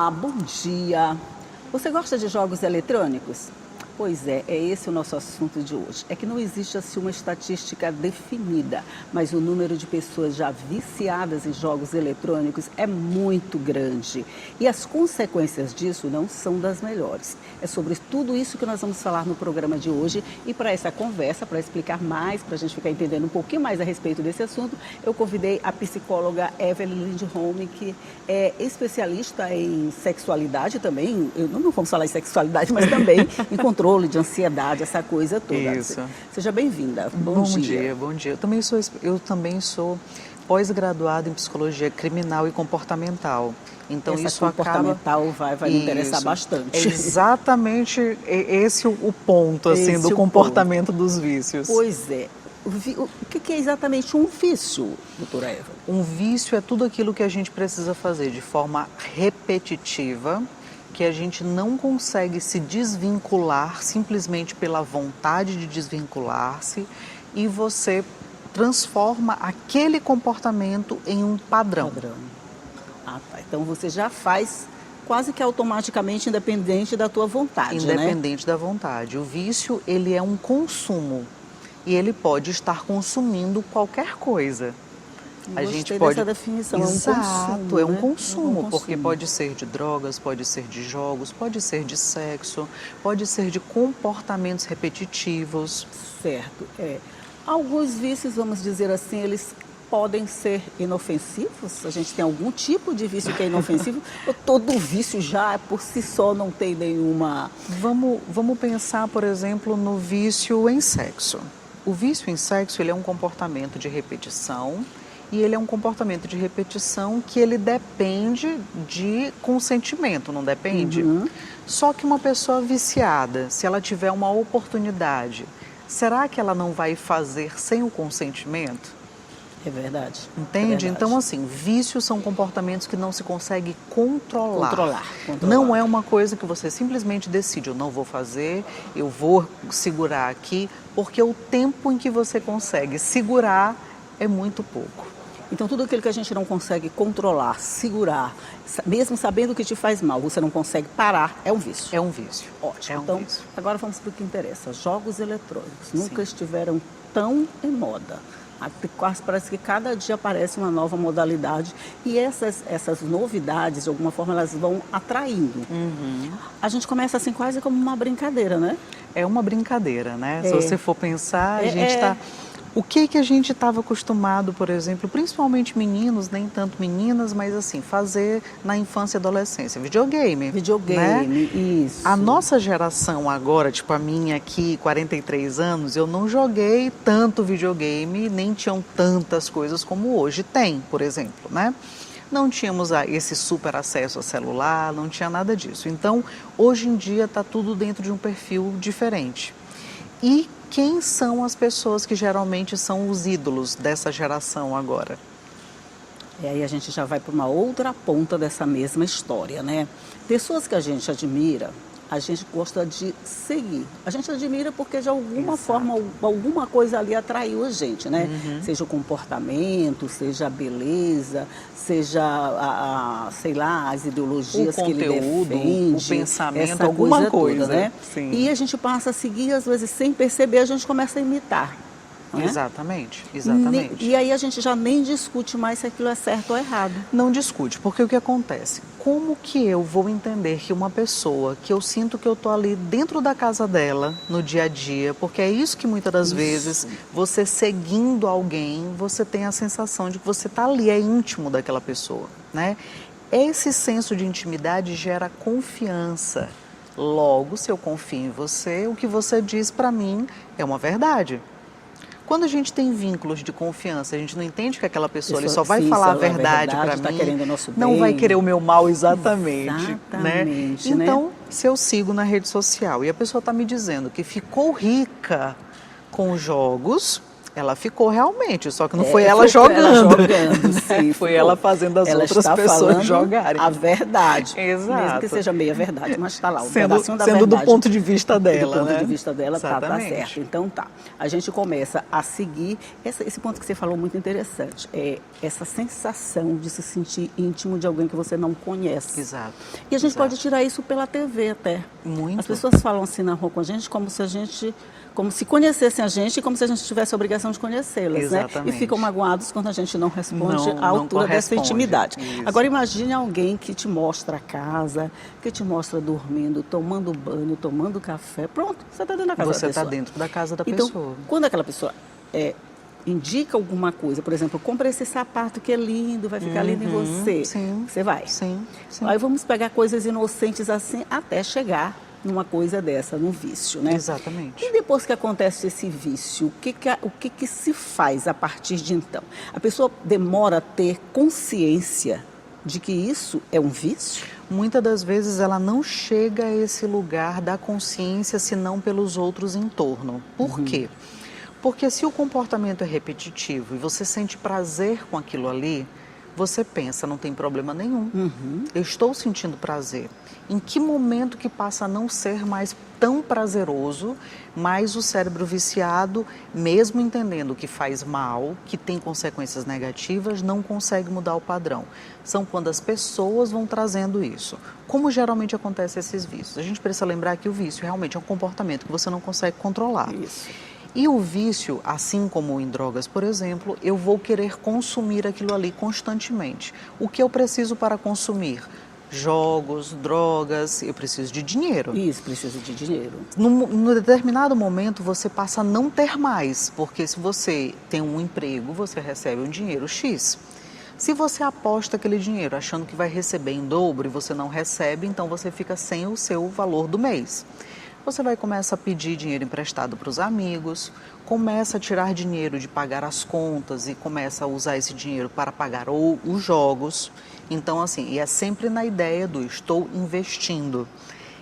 Olá, bom dia. Você gosta de jogos eletrônicos? Pois é esse o nosso assunto de hoje. É que não existe assim uma estatística definida, mas o número de pessoas já viciadas em jogos eletrônicos é muito grande. E as consequências disso não são das melhores. É sobre tudo isso que nós vamos falar no programa de hoje. E para essa conversa, para explicar mais, para a gente ficar entendendo um pouquinho mais a respeito desse assunto, eu convidei a psicóloga Evelyn Lindholm, que é especialista em sexualidade também. Não vamos falar em sexualidade, mas também em controle de ansiedade, essa coisa toda. Isso. Seja bem-vinda. Bom dia. Bom dia. Eu também sou pós-graduada em psicologia criminal e comportamental. Então essa isso comportamental vai me interessar bastante. É exatamente esse o ponto assim do comportamento dos vícios. Pois é. O que é exatamente um vício, doutora Eva? Um vício é tudo aquilo que a gente precisa fazer de forma repetitiva, que a gente não consegue se desvincular simplesmente pela vontade de desvincular-se, e você transforma aquele comportamento em um padrão. Ah, tá. Então você já faz quase que automaticamente, independente da tua vontade, Independente da vontade. O vício, ele é um consumo e ele pode estar consumindo qualquer coisa. Gostei dessa definição. Exato, é um consumo, porque pode ser de drogas, pode ser de jogos, pode ser de sexo, pode ser de comportamentos repetitivos. Certo. Alguns vícios, vamos dizer assim, eles podem ser inofensivos? A gente tem algum tipo de vício que é inofensivo? Ou todo vício já por si só não tem nenhuma... Vamos pensar, por exemplo, no vício em sexo. O vício em sexo, ele é um comportamento de repetição. E ele é um comportamento de repetição que ele depende de consentimento, não depende? Uhum. Só que uma pessoa viciada, se ela tiver uma oportunidade, será que ela não vai fazer sem o consentimento? É verdade. Entende? É verdade. Então, assim, vícios são comportamentos que não se consegue controlar. Controlar. Não é uma coisa que você simplesmente decide, eu não vou fazer, eu vou segurar aqui, porque o tempo em que você consegue segurar é muito pouco. Então, tudo aquilo que a gente não consegue controlar, segurar, mesmo sabendo que te faz mal, você não consegue parar, é um vício. É um vício. Ótimo. É um então, vício. agora vamos para o que interessa. Jogos eletrônicos nunca Sim. estiveram tão em moda. Quase parece que cada dia aparece uma nova modalidade e essas novidades, de alguma forma, elas vão atraindo. Uhum. A gente começa assim quase como uma brincadeira, né? É uma brincadeira, né? Se você for pensar, a gente está... O que a gente estava acostumado, por exemplo, principalmente meninos, nem tanto meninas, mas assim, fazer na infância e adolescência? Videogame. Videogame, né? Isso. A nossa geração agora, tipo a minha aqui, 43 anos, eu não joguei tanto videogame, nem tinham tantas coisas como hoje tem, por exemplo, né? Não tínhamos esse super acesso a celular, não tinha nada disso. Então, hoje em dia está tudo dentro de um perfil diferente. E quem são as pessoas que geralmente são os ídolos dessa geração agora? E aí a gente já vai para uma outra ponta dessa mesma história, né? Pessoas que a gente admira, a gente gosta de seguir. A gente admira porque de alguma forma, alguma coisa ali atraiu a gente, né? Uhum. Seja o comportamento, seja a beleza, seja sei lá, as ideologias que ele defende. O pensamento, essa alguma coisa. Toda, né? Sim. E a gente passa a seguir, às vezes sem perceber, a gente começa a imitar. Né? Exatamente. E aí a gente já nem discute mais se aquilo é certo ou errado. Não discute, porque o que acontece? Como que eu vou entender que uma pessoa que eu sinto que eu estou ali dentro da casa dela, no dia a dia, porque é isso que muitas das vezes, você seguindo alguém, você tem a sensação de que você está ali, é íntimo daquela pessoa, né? Esse senso de intimidade gera confiança. Logo, se eu confio em você, o que você diz para mim é uma verdade. Quando a gente tem vínculos de confiança, a gente não entende que aquela pessoa ali só vai falar a verdade para mim, querendo o nosso bem. Não vai querer o meu mal exatamente. Exatamente, né? Então, né? se eu sigo na rede social e a pessoa está me dizendo que ficou rica com jogos, Ela ficou realmente, só que não foi ela Foi jogando. ela jogando, sim. Foi ela fazendo as ela outras está pessoas falando jogarem. a verdade. Exato. Mesmo que seja meia verdade, mas está lá, um Sendo pedacinho da do verdade. ponto de vista dela, Do ponto né? de vista dela, tá Exatamente. certo. Então tá. A gente começa a seguir esse ponto que você falou muito interessante. É essa sensação de se sentir íntimo de alguém que você não conhece. Exato. E a gente Exato. pode tirar isso pela TV até. Muito. As pessoas falam assim na rua com a gente como se conhecessem a gente e como se a gente tivesse a obrigação de conhecê-las, né? E ficam magoados quando a gente não responde à altura dessa intimidade. Isso. Agora imagine alguém que te mostra a casa, que te mostra dormindo, tomando banho, tomando café. Pronto, você está dentro da casa da pessoa. Você está dentro da casa da então, pessoa. quando aquela pessoa indica alguma coisa, por exemplo, compra esse sapato que é lindo, vai ficar lindo em você. Sim. Você vai. Sim. Aí vamos pegar coisas inocentes assim até chegar numa coisa dessa, num vício, né? Exatamente. E depois que acontece esse vício, o que se faz a partir de então? A pessoa demora a ter consciência de que isso é um vício? Muitas das vezes ela não chega a esse lugar da consciência senão pelos outros em torno. Por quê? Porque se o comportamento é repetitivo e você sente prazer com aquilo ali, você pensa, não tem problema nenhum. Eu estou sentindo prazer. Em que momento que passa a não ser mais tão prazeroso, mas o cérebro viciado, mesmo entendendo que faz mal, que tem consequências negativas, não consegue mudar o padrão. São quando as pessoas vão trazendo isso. Como geralmente acontece esses vícios? A gente precisa lembrar que o vício realmente é um comportamento que você não consegue controlar. Isso. E o vício, assim como em drogas, por exemplo, eu vou querer consumir aquilo ali constantemente. O que eu preciso para consumir? Jogos, drogas, eu preciso de dinheiro. Isso, precisa de dinheiro. Num determinado momento você passa a não ter mais, porque se você tem um emprego, você recebe um dinheiro X. Se você aposta aquele dinheiro achando que vai receber em dobro e você não recebe, então você fica sem o seu valor do mês. Você vai começar a pedir dinheiro emprestado para os amigos, começa a tirar dinheiro de pagar as contas e começa a usar esse dinheiro para pagar os jogos. Então, assim, e é sempre na ideia do estou investindo.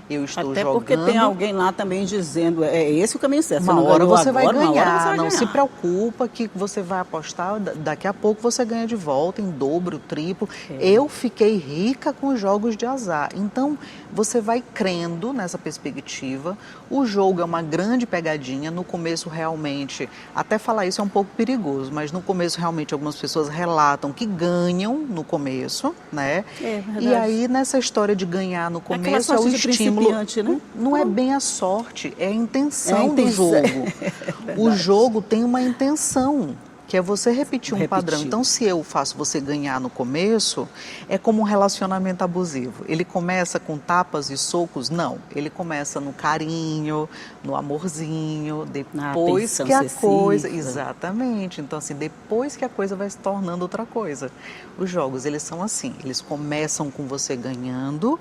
Eu estou Até jogando. porque tem alguém lá também dizendo, é esse o caminho certo. Uma hora você vai ganhar, uma hora você vai não ganhar. se preocupa que você vai apostar, daqui a pouco você ganha de volta em dobro, triplo. Eu fiquei rica com jogos de azar. Então, você vai crendo nessa perspectiva. O jogo é uma grande pegadinha. No começo, realmente, até falar isso é um pouco perigoso, mas no começo, realmente, algumas pessoas relatam que ganham no começo, né? É verdade. E aí, nessa história de ganhar no começo, é o estímulo. Né? Não é bem a sorte, é a intenção do jogo. É O jogo tem uma intenção, que é você repetir um padrão. Então, se eu faço você ganhar no começo, é como um relacionamento abusivo. Ele começa com tapas e socos? Não. Ele começa no carinho, no amorzinho, depois que a coisa... Exatamente. Então, assim, depois que a coisa vai se tornando outra coisa. Os jogos, eles são assim, eles começam com você ganhando,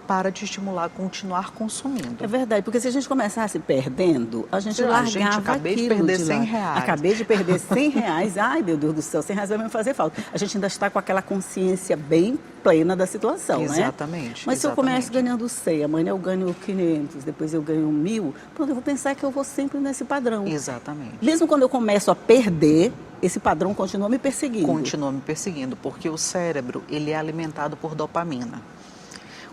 para te estimular a continuar consumindo. É verdade, porque se a gente começasse perdendo, a gente largava acabei de perder R$100. Acabei de perder R$100. Ai, meu Deus do céu, R$100 vai me fazer falta. A gente ainda está com aquela consciência bem plena da situação, exatamente, né? Exatamente. Mas se eu começo ganhando 100, amanhã eu ganho 500, depois eu ganho 1.000, pronto, eu vou pensar que eu vou sempre nesse padrão. Exatamente. Mesmo quando eu começo a perder, esse padrão continua me perseguindo. Continua me perseguindo, porque o cérebro, ele é alimentado por dopamina.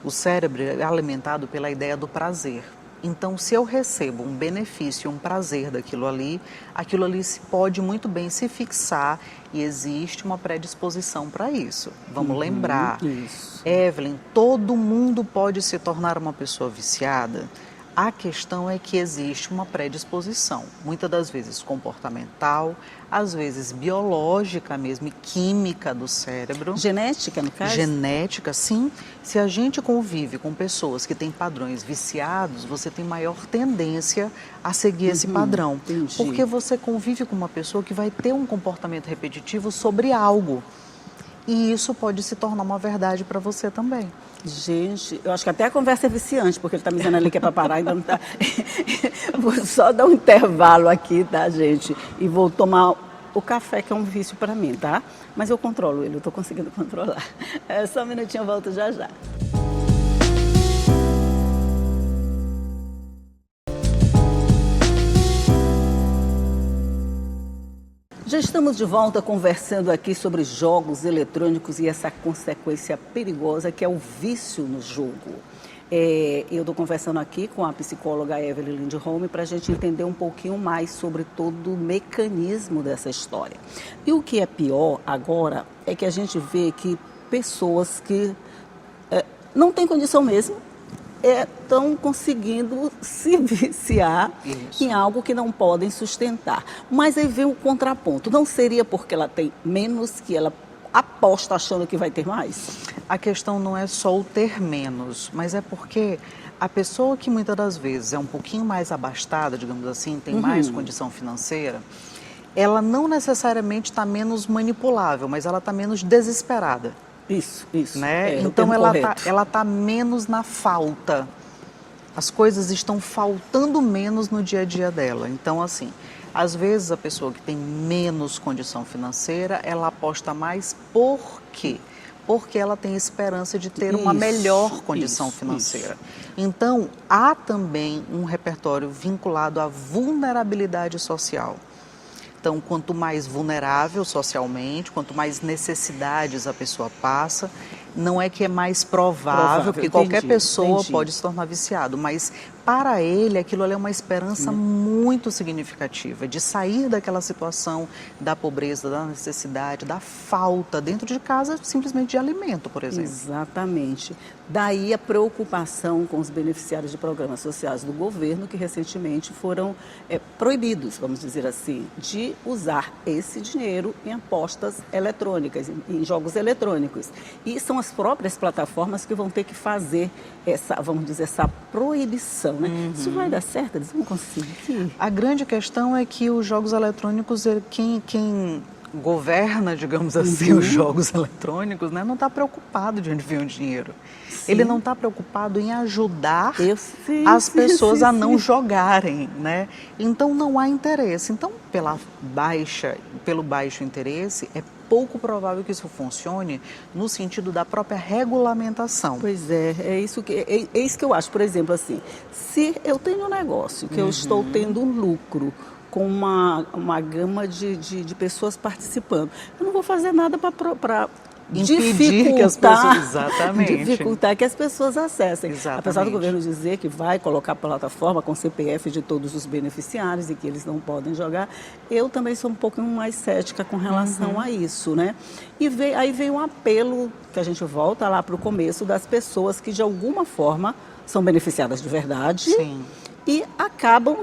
O cérebro é alimentado pela ideia do prazer. Então, se eu recebo um benefício, um prazer daquilo ali, aquilo ali pode muito bem se fixar e existe uma predisposição para isso. Vamos lembrar, isso. Evelyn, todo mundo pode se tornar uma pessoa viciada? A questão é que existe uma predisposição, muitas das vezes comportamental, às vezes biológica mesmo e química do cérebro. Genética, no caso? Genética, sim. Se a gente convive com pessoas que têm padrões viciados, você tem maior tendência a seguir esse padrão. Entendi. Porque você convive com uma pessoa que vai ter um comportamento repetitivo sobre algo. E isso pode se tornar uma verdade para você também. Gente, eu acho que até a conversa é viciante, porque ele está me dizendo ali que é para parar, ainda não está. Vou só dar um intervalo aqui, tá, gente? E vou tomar o café, que é um vício para mim, tá? Mas eu controlo ele, eu estou conseguindo controlar. Só um minutinho, eu volto já já. estamos de volta conversando aqui sobre jogos eletrônicos e essa consequência perigosa que é o vício no jogo. Eu estou conversando aqui com a psicóloga Evelyn Lindholm para a gente entender um pouquinho mais sobre todo o mecanismo dessa história. E o que é pior agora é que a gente vê que pessoas que não têm condição mesmo, estão conseguindo se viciar em algo que não podem sustentar. Mas aí vem o contraponto. Não seria porque ela tem menos que ela aposta achando que vai ter mais? A questão não é só o ter menos, mas é porque a pessoa que muitas das vezes é um pouquinho mais abastada, digamos assim, tem mais condição financeira, ela não necessariamente está menos manipulável, mas ela está menos desesperada. Isso. Né? Então ela tá menos na falta. As coisas estão faltando menos no dia a dia dela. Então, assim, às vezes a pessoa que tem menos condição financeira, ela aposta mais por quê? Porque ela tem esperança de ter uma melhor condição financeira. Então, há também um repertório vinculado à vulnerabilidade social. Então, quanto mais vulnerável socialmente, quanto mais necessidades a pessoa passa, não é que é mais provável, porque qualquer pessoa pode se tornar viciado, mas para ele aquilo ali é uma esperança muito significativa de sair daquela situação da pobreza, da necessidade, da falta dentro de casa simplesmente de alimento, por exemplo. Exatamente. Daí a preocupação com os beneficiários de programas sociais do governo que recentemente foram proibidos, vamos dizer assim, de usar esse dinheiro em apostas eletrônicas, em jogos eletrônicos. E são as próprias plataformas que vão ter que fazer essa, vamos dizer, essa proibição, né? Isso vai dar certo? Eles vão conseguir? A grande questão é que os jogos eletrônicos, quem governa, digamos assim, os jogos eletrônicos, né, não está preocupado de onde vem o dinheiro. Ele não está preocupado em ajudar as pessoas a não jogarem, né? Então não há interesse. Então, pelo baixo interesse, é pouco provável que isso funcione no sentido da própria regulamentação. Pois é isso que eu acho. Por exemplo, assim, se eu tenho um negócio que eu estou tendo um lucro com uma gama de pessoas participando, eu não vou fazer nada para impedir que as pessoas, dificultar que as pessoas acessem. Exatamente. Apesar do governo dizer que vai colocar a plataforma com CPF de todos os beneficiários e que eles não podem jogar, eu também sou um pouco mais cética com relação a isso, né? E aí vem um apelo, que a gente volta lá para o começo, das pessoas que de alguma forma são beneficiadas de verdade e acabam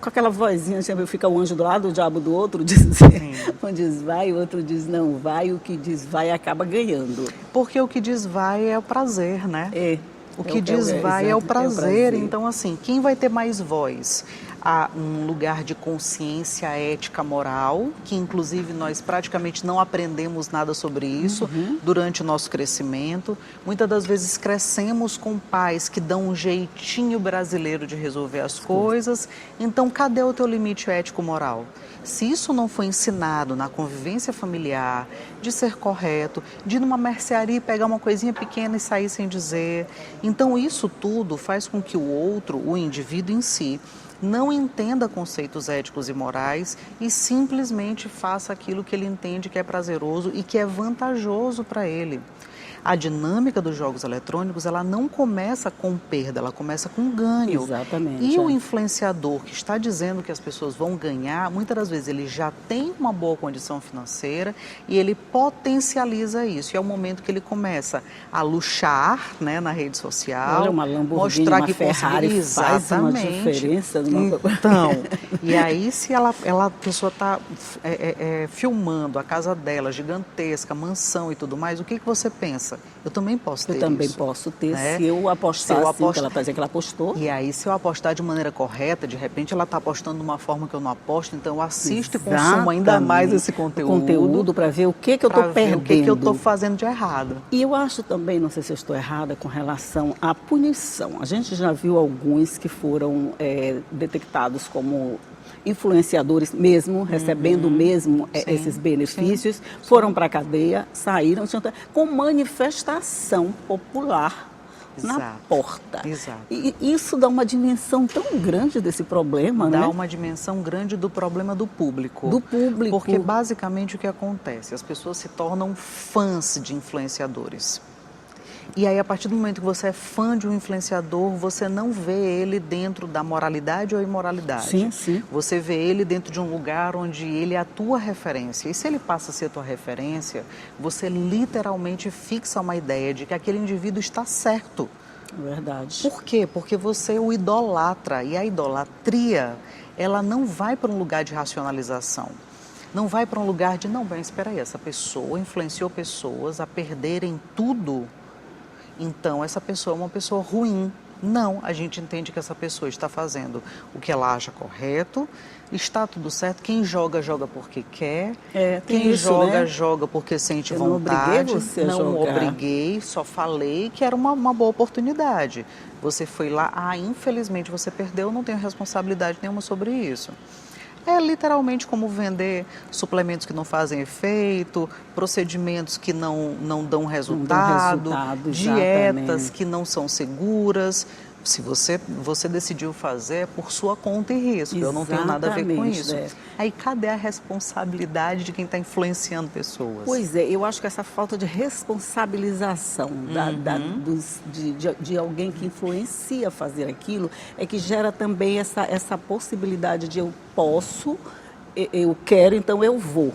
com aquela vozinha, sempre fica o anjo do lado, o diabo do outro, um diz vai, o outro diz não vai, o que diz vai acaba ganhando. Porque o que diz vai é o prazer, né? O que diz vai é o prazer. Então, assim, quem vai ter mais voz? Há um lugar de consciência ética moral, que inclusive nós praticamente não aprendemos nada sobre isso durante o nosso crescimento. Muitas das vezes crescemos com pais que dão um jeitinho brasileiro de resolver as coisas. Então, cadê o teu limite ético-moral? Se isso não foi ensinado na convivência familiar, de ser correto, de ir numa mercearia pegar uma coisinha pequena e sair sem dizer. Então, isso tudo faz com que o outro, o indivíduo em si, não entenda conceitos éticos e morais e simplesmente faça aquilo que ele entende que é prazeroso e que é vantajoso para ele. A dinâmica dos jogos eletrônicos, ela não começa com perda, ela começa com ganho. Exatamente. E o influenciador que está dizendo que as pessoas vão ganhar, muitas das vezes ele já tem uma boa condição financeira e ele potencializa isso. E é o momento que ele começa a luxar, né, na rede social. Olha, uma Lamborghini, mostrar uma que Ferrari faz uma diferença. Então, e aí se a pessoa está filmando a casa dela, gigantesca, mansão e tudo mais, o que você pensa? Eu também posso ter isso. Eu também posso ter, né? Se eu apostar assim, que ela está dizendo que ela apostou. E aí, se eu apostar de maneira correta, de repente ela está apostando de uma forma que eu não aposto, então eu assisto e consumo ainda mais esse conteúdo para ver o que eu estou perdendo. O que eu estou fazendo de errado. E eu acho também, não sei se eu estou errada, com relação à punição. A gente já viu alguns que foram detectados como influenciadores mesmo, recebendo mesmo esses benefícios, foram para a cadeia, saíram com manifestação popular na Exato. porta. Exato. E isso dá uma dimensão tão grande desse problema, né? Dá uma dimensão grande do problema do público. Do público. Porque basicamente o que acontece? As pessoas se tornam fãs de influenciadores. E aí, a partir do momento que você é fã de um influenciador, você não vê ele dentro da moralidade ou imoralidade. Sim, sim. Você vê ele dentro de um lugar onde ele é a tua referência. E se ele passa a ser a tua referência, você literalmente fixa uma ideia de que aquele indivíduo está certo. Verdade. Por quê? Porque você o idolatra. E a idolatria, ela não vai para um lugar de racionalização. Não vai para um lugar de, não, bem, espera aí, essa pessoa influenciou pessoas a perderem tudo. Então, essa pessoa é uma pessoa ruim. Não, a gente entende que essa pessoa está fazendo o que ela acha correto, está tudo certo. Quem joga, joga porque quer. Quem isso, joga, né? joga porque sente Eu vontade. não obriguei você a Não jogar. obriguei, só falei que era uma boa oportunidade. Você foi lá, infelizmente você perdeu, não tenho responsabilidade nenhuma sobre isso. É literalmente como vender suplementos que não fazem efeito, procedimentos que não dão resultado, dietas que não são seguras. Se você decidiu fazer, é por sua conta e risco. Eu não tenho nada a ver com isso. Aí cadê a responsabilidade de quem está influenciando pessoas? Pois é, eu acho que essa falta de responsabilização de alguém que influencia fazer aquilo é que gera também essa possibilidade de eu posso, eu quero, então eu vou.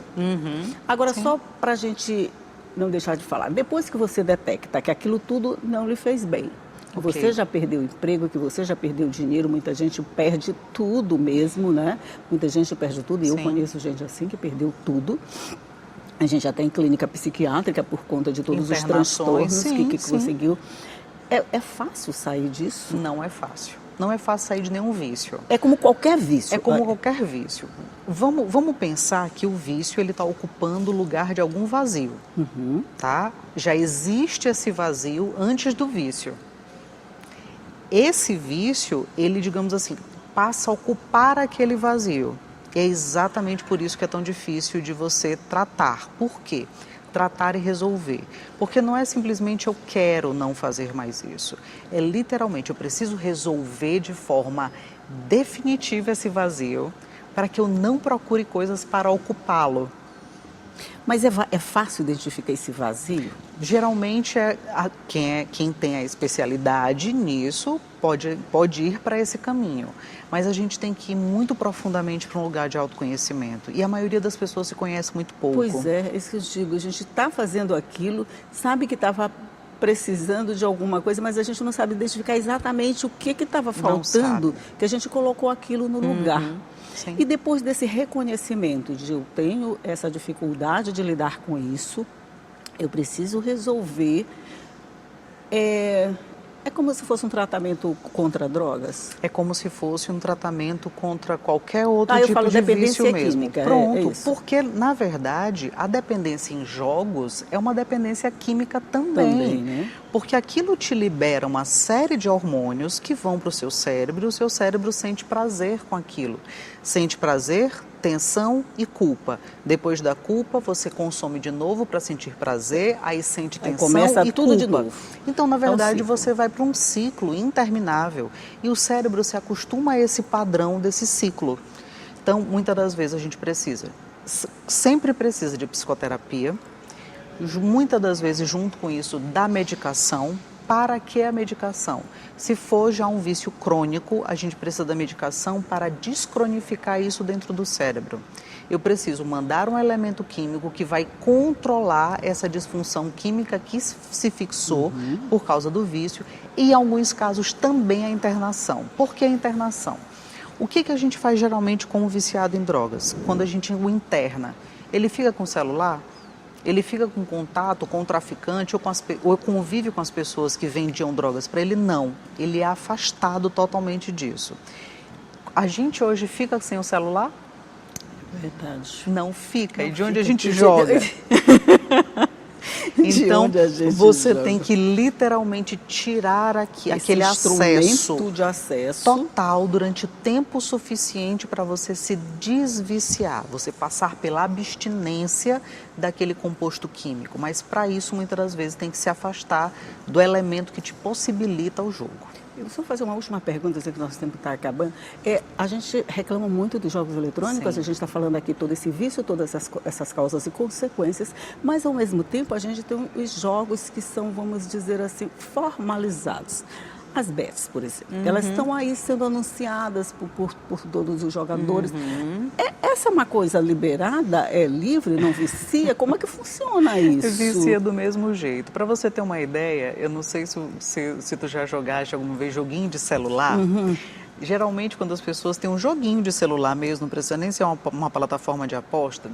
Agora, só para a gente não deixar de falar, depois que você detecta que aquilo tudo não lhe fez bem, você já perdeu o emprego, que você já perdeu dinheiro, muita gente perde tudo mesmo, né? Muita gente perde tudo, e eu conheço gente assim que perdeu tudo. A gente já tem clínica psiquiátrica por conta de todos os transtornos que conseguiu. É fácil sair disso? Não é fácil. Não é fácil sair de nenhum vício. É como qualquer vício. É como qualquer vício. Vamos pensar que o vício ele está ocupando o lugar de algum vazio, tá? Já existe esse vazio antes do vício. Esse vício, ele, digamos assim, passa a ocupar aquele vazio. E é exatamente por isso que é tão difícil de você tratar. Por quê? Tratar e resolver. Porque não é simplesmente eu quero não fazer mais isso. É literalmente eu preciso resolver de forma definitiva esse vazio para que eu não procure coisas para ocupá-lo. Mas é fácil identificar esse vazio? Geralmente, quem tem a especialidade nisso pode ir para esse caminho. Mas a gente tem que ir muito profundamente para um lugar de autoconhecimento. E a maioria das pessoas se conhece muito pouco. Pois é, isso que eu digo. A gente está fazendo aquilo, sabe que estava precisando de alguma coisa, mas a gente não sabe identificar exatamente o que estava faltando, que a gente colocou aquilo no lugar. Sim. E depois desse reconhecimento de eu tenho essa dificuldade de lidar com isso, eu preciso resolver. É como se fosse um tratamento contra drogas? É como se fosse um tratamento contra qualquer outro eu tipo falo de dependência vício mesmo. Química, Pronto, porque na verdade a dependência em jogos é uma dependência química também, né? Porque aquilo te libera uma série de hormônios que vão para o seu cérebro e o seu cérebro sente prazer com aquilo. Sente prazer, tensão e culpa. Depois da culpa, você consome de novo para sentir prazer, aí sente tensão começa e tudo culpa. de novo. Então, na verdade, você vai para um ciclo interminável e o cérebro se acostuma a esse padrão desse ciclo. Então, muitas das vezes a gente sempre precisa de psicoterapia, muitas das vezes junto com isso da medicação. Para que a medicação? Se for já um vício crônico, a gente precisa da medicação para descronificar isso dentro do cérebro. Eu preciso mandar um elemento químico que vai controlar essa disfunção química que se fixou por causa do vício e, em alguns casos, também a internação. Por que a internação? O que a gente faz geralmente com o viciado em drogas? Quando a gente o interna, ele fica com o celular? Ele fica com contato com o traficante ou convive com as pessoas que vendiam drogas para ele? Não, ele é afastado totalmente disso. A gente hoje fica sem o celular? Verdade. Não fica. E de onde a gente joga? de Então, onde a gente você joga. tem que literalmente tirar aquele instrumento de acesso total durante tempo suficiente para você se desviciar, você passar pela abstinência daquele composto químico. Mas para isso, muitas das vezes, tem que se afastar do elemento que te possibilita o jogo. Eu só fazer uma última pergunta, eu sei que nosso tempo está acabando. A gente reclama muito dos jogos eletrônicos, Sim. a gente está falando aqui todo esse vício, todas essas causas e consequências, mas ao mesmo tempo a gente tem os jogos que são, vamos dizer assim, formalizados. As bets, por exemplo, elas estão aí sendo anunciadas por todos os jogadores. Essa é uma coisa liberada? É livre? Não vicia? Como é que funciona isso? Vicia do mesmo jeito. Para você ter uma ideia, eu não sei se tu já jogaste alguma vez joguinho de celular. Geralmente, quando as pessoas têm um joguinho de celular mesmo, não precisa nem ser uma plataforma de aposta,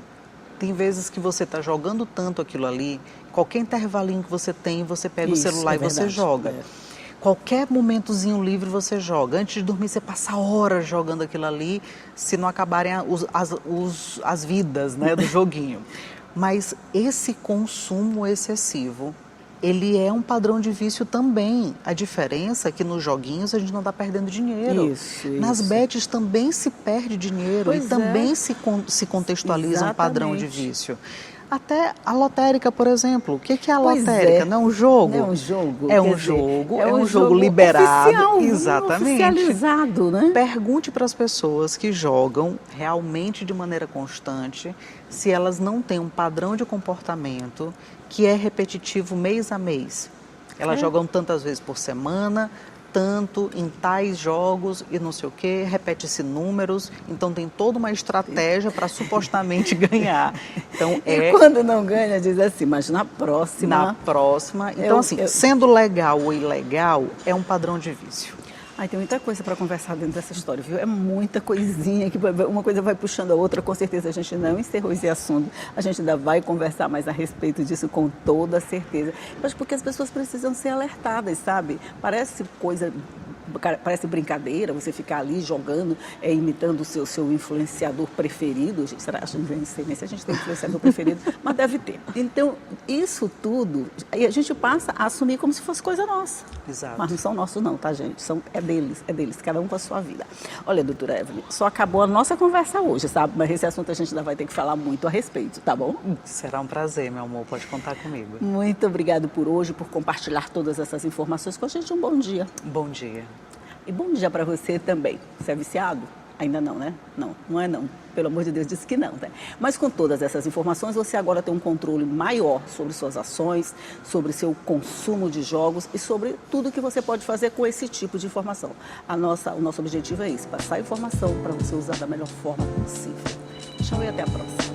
tem vezes que você está jogando tanto aquilo ali, qualquer intervalinho que você tem, você pega Isso, o celular e você verdade. joga. Qualquer momentozinho livre você joga. Antes de dormir, você passa horas jogando aquilo ali, se não acabarem as vidas, né, do joguinho. Mas esse consumo excessivo, ele é um padrão de vício também. A diferença é que nos joguinhos a gente não está perdendo dinheiro. Isso. Nas bets também se perde dinheiro Pois e é. também se contextualiza um padrão de Exatamente. vício. Até a lotérica, por exemplo. O que é a Pois lotérica? é. Não é um jogo? Não é um jogo. É um quer dizer, jogo, é um jogo liberado. oficial, Exatamente. oficializado, né? Pergunte para as pessoas que jogam realmente de maneira constante se elas não têm um padrão de comportamento que é repetitivo mês a mês. Elas jogam tantas vezes por semana, tanto em tais jogos e não sei o quê, repete-se números, então tem toda uma estratégia para supostamente ganhar. Então, E quando não ganha, diz assim, mas na próxima... na próxima. Então, assim, sendo legal ou ilegal, é um padrão de vício. Ai, tem muita coisa para conversar dentro dessa história, viu? É muita coisinha, que uma coisa vai puxando a outra. Com certeza a gente não encerrou esse assunto. A gente ainda vai conversar mais a respeito disso com toda certeza. Mas porque as pessoas precisam ser alertadas, sabe? Parece brincadeira você ficar ali jogando, imitando o seu influenciador preferido. Será? Não sei nem se a gente tem influenciador preferido, mas deve ter. Então, isso tudo, aí a gente passa a assumir como se fosse coisa nossa. Exato. Mas não são nossos não, tá, gente? É deles, cada um com a sua vida. Olha, doutora Evelyn, só acabou a nossa conversa hoje, sabe? Mas esse assunto a gente ainda vai ter que falar muito a respeito, tá bom? Será um prazer, meu amor, pode contar comigo. Muito obrigado por hoje, por compartilhar todas essas informações com a gente. Um bom dia. Bom dia. E bom dia para você também. Você é viciado? Ainda não, né? Não é não. Pelo amor de Deus, disse que não, né? Mas com todas essas informações, você agora tem um controle maior sobre suas ações, sobre seu consumo de jogos e sobre tudo que você pode fazer com esse tipo de informação. O nosso objetivo é esse, passar a informação para você usar da melhor forma possível. Tchau e até a próxima.